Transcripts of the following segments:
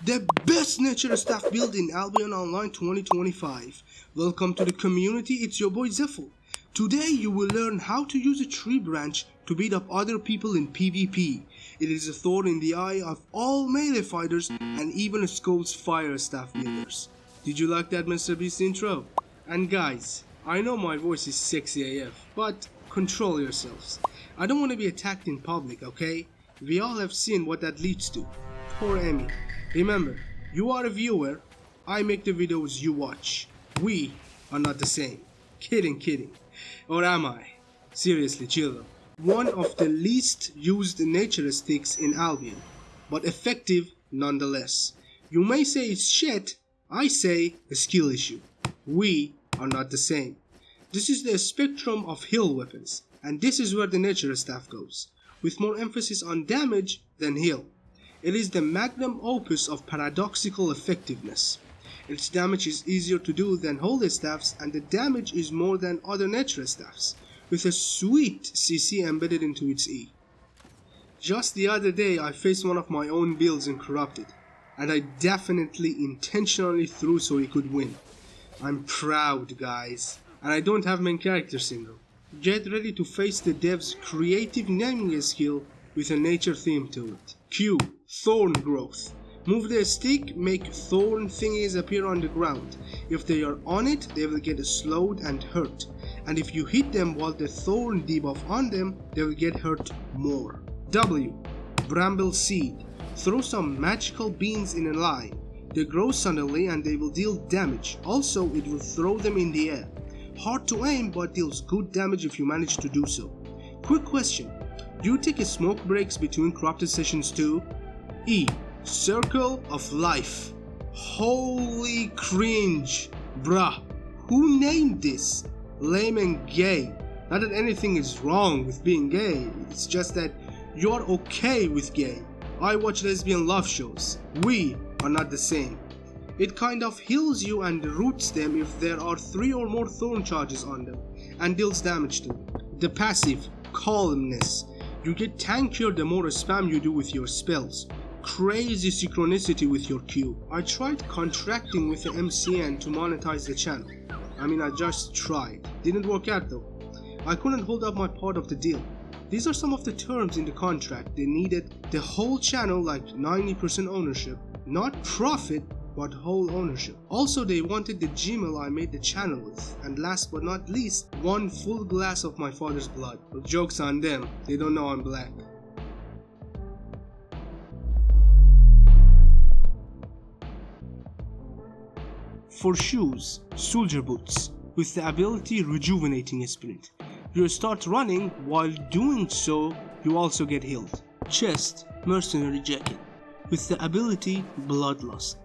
the best nature staff build in Albion Online 2025. Welcome to the community, it's your boy Zeful. Today you will learn how to use a tree branch to beat up other people in PvP. It is a thorn in the eye of all melee fighters and even Skull's fire staff builders. Did you like that Mr. Beast intro? And guys, I know my voice is sexy AF, but control yourselves. I don't want to be attacked in public, okay? We all have seen what that leads to. Poor Emmy. Remember, you are a viewer, I make the videos you watch. We are not the same. Kidding. Or am I? Seriously, chill though. One of the least used nature sticks in Albion, but effective nonetheless. You may say it's shit, I say a skill issue. We are not the same. This is the spectrum of heal weapons, and this is where the nature staff goes, with more emphasis on damage than heal. It is the magnum opus of paradoxical effectiveness. Its damage is easier to do than holy staffs, and the damage is more than other nature staffs, with a sweet CC embedded into its E. Just the other day I faced one of my own builds in Corrupted, and I definitely intentionally threw so he could win. I'm proud, guys, and I don't have main character syndrome. Get ready to face the dev's creative naming skill with a nature theme to it. Q. Thorn growth. Move the stick, make thorn thingies appear on the ground. If they are on it, they will get slowed and hurt. And if you hit them while the thorn debuff on them, they will get hurt more. W. Brambleseed. Throw some magical beans in a line. They grow suddenly and they will deal damage. Also, it will throw them in the air. Hard to aim, but deals good damage if you manage to do so. Quick question. Do you take a smoke breaks between corrupted sessions too? E. Circle of life. Holy cringe. Bruh. Who named this? Lame and gay. Not that anything is wrong with being gay. It's just that you're okay with gay. I watch lesbian love shows. We are not the same. It kind of heals you and roots them if there are 3 or more thorn charges on them, and deals damage to them. The passive, Calmness. You get tankier the more spam you do with your spells. Crazy synchronicity with your Q. I tried contracting with the MCN to monetize the channel. I just tried. Didn't work out though. I couldn't hold up my part of the deal. These are some of the terms in the contract. They needed the whole channel, like 90% ownership, not profit, but whole ownership. Also, they wanted the Gmail I made the channel with, and last but not least, 1 full glass of my father's blood. But joke's on them, they don't know I'm black. For shoes, soldier boots, with the ability rejuvenating sprint. You start running, while doing so, you also get healed. Chest, mercenary jacket, with the ability bloodlust.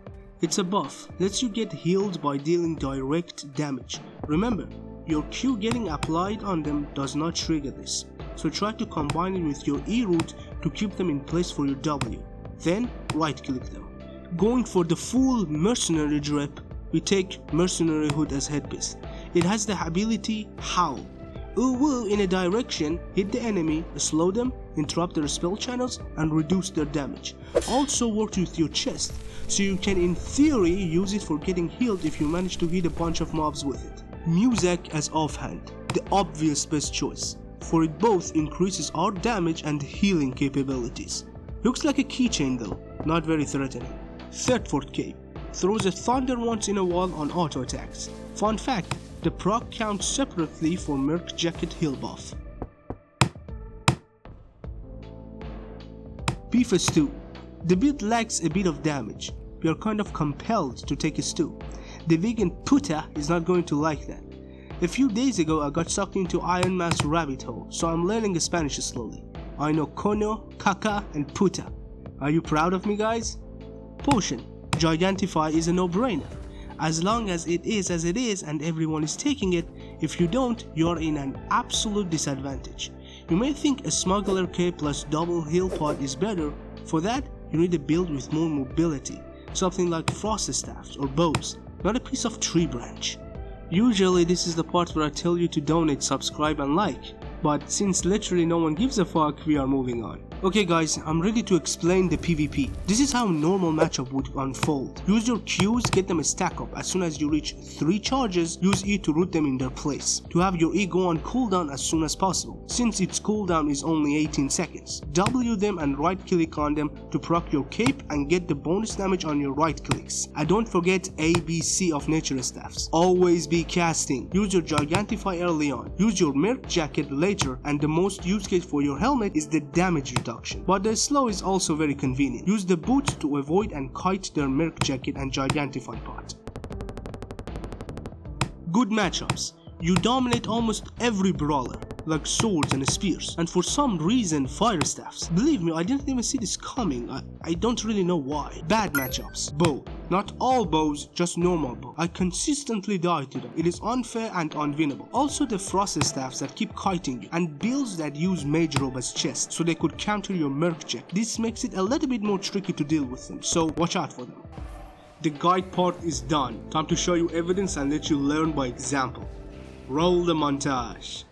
It's a buff, lets you get healed by dealing direct damage. Remember, your Q getting applied on them does not trigger this, so try to combine it with your E route to keep them in place for your W. Then right click them. Going for the full mercenary drip, we take mercenary hood as headpiece. It has the ability Howl. Woo in a direction, hit the enemy, slow them, interrupt their spell channels, and reduce their damage. Also works with your chest, so you can in theory use it for getting healed if you manage to hit a bunch of mobs with it. Muistac as Offhand, the obvious best choice, for it both increases our damage and healing capabilities. Looks like a keychain though, not very threatening. Thetford cape, throws a thunder once in a while on auto attacks. Fun fact, the proc counts separately for Merc Jacket heal buff. Beef a stew. The build lacks a bit of damage. We are kind of compelled to take a stew. The vegan puta is not going to like that. A few days ago I got sucked into Iron Man's rabbit hole, so I'm learning Spanish slowly. I know cono, caca and puta. Are you proud of me, guys? Potion. Gigantify is a no-brainer. As long as it is as it is and everyone is taking it, if you don't, you are in an absolute disadvantage. You may think a smuggler cape plus double heal pod is better. For that, you need a build with more mobility, something like frost staffs or bows, not a piece of tree branch. Usually this is the part where I tell you to donate, subscribe and like, but since literally no one gives a fuck, we are moving on. Okay guys, I'm ready to explain the PvP. This is how a normal matchup would unfold. Use your Qs, get them a stack up. As soon as you reach 3 charges, use E to root them in their place. To have your E go on cooldown as soon as possible, since its cooldown is only 18 seconds. W them and right click on them to proc your cape and get the bonus damage on your right clicks. And don't forget ABC of nature staffs. Always be casting. Use your Gigantify early on. Use your Merc jacket later, and the most use case for your helmet is the damage reduction. But the slow is also very convenient. Use the boot to avoid and kite their Merc jacket and Gigantify pot. Good matchups. You dominate almost every brawler, like swords and spears, and for some reason fire staffs. Believe me, I didn't even see this coming. I don't really know why. Bad matchups. Bow. Not all bows, just normal bow. I consistently die to them. It is unfair and unwinnable. Also the frost staffs that keep kiting you, and builds that use mage robe as chest so they could counter your merc check. This makes it a little bit more tricky to deal with them, so watch out for them. The guide part is done. Time to show you evidence and let you learn by example. Roll the montage.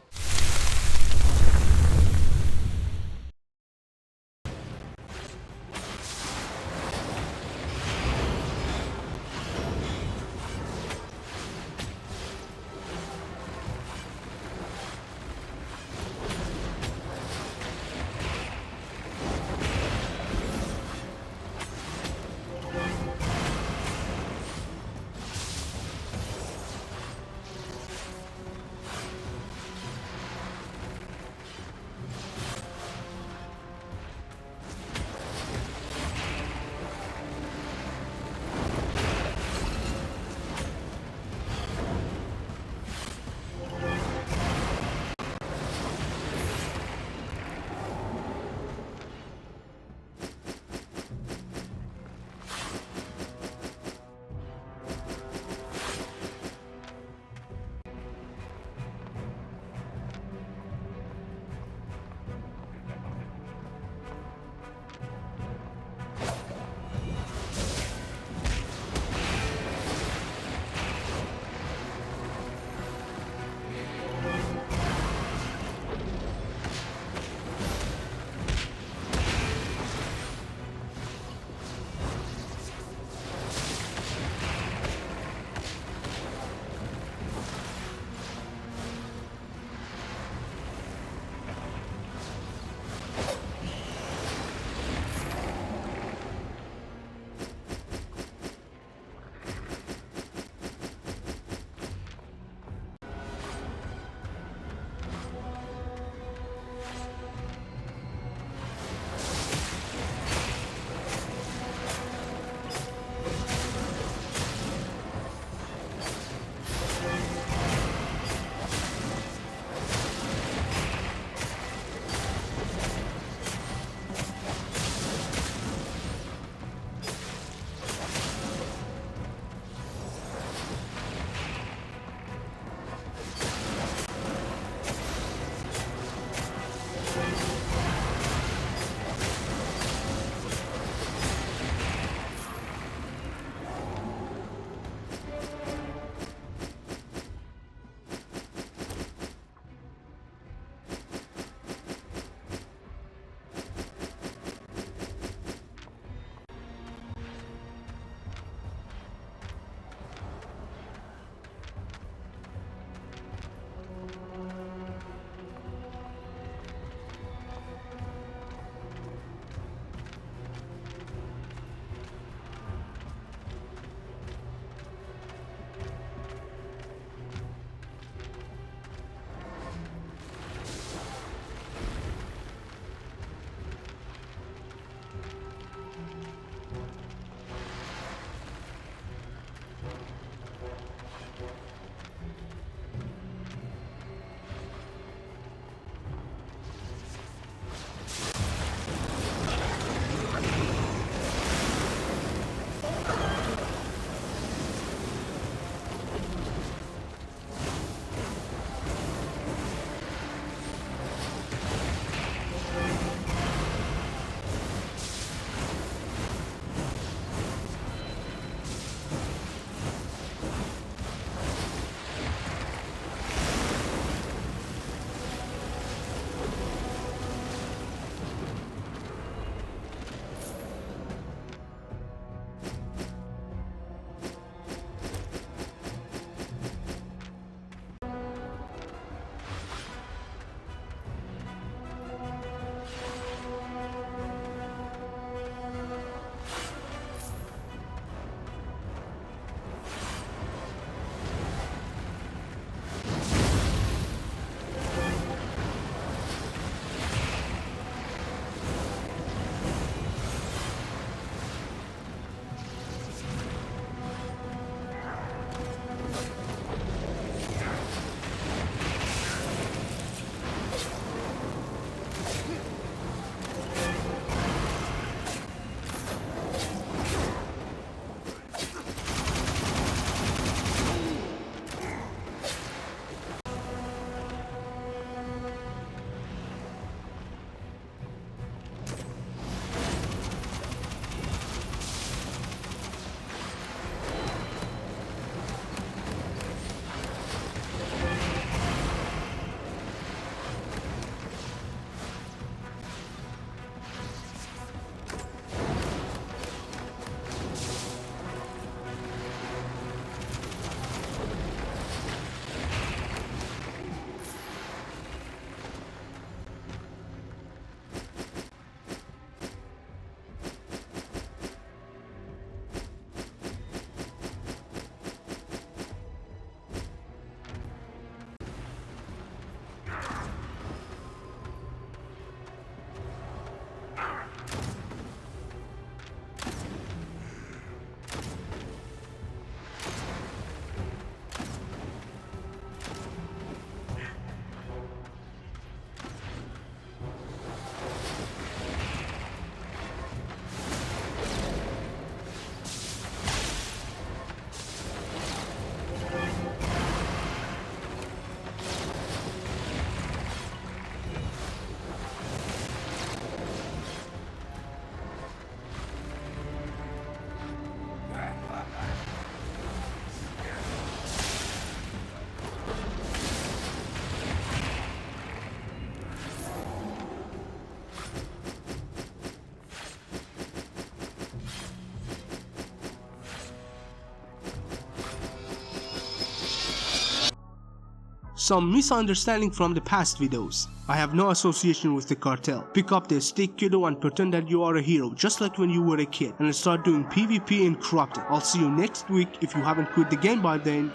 some misunderstanding from the past videos. I have no association with the cartel. Pick up the stick, kiddo, and pretend that you are a hero, just like when you were a kid, and start doing PvP and corrupted. I'll see you next week. If you haven't quit the game by then,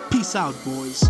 peace out, boys.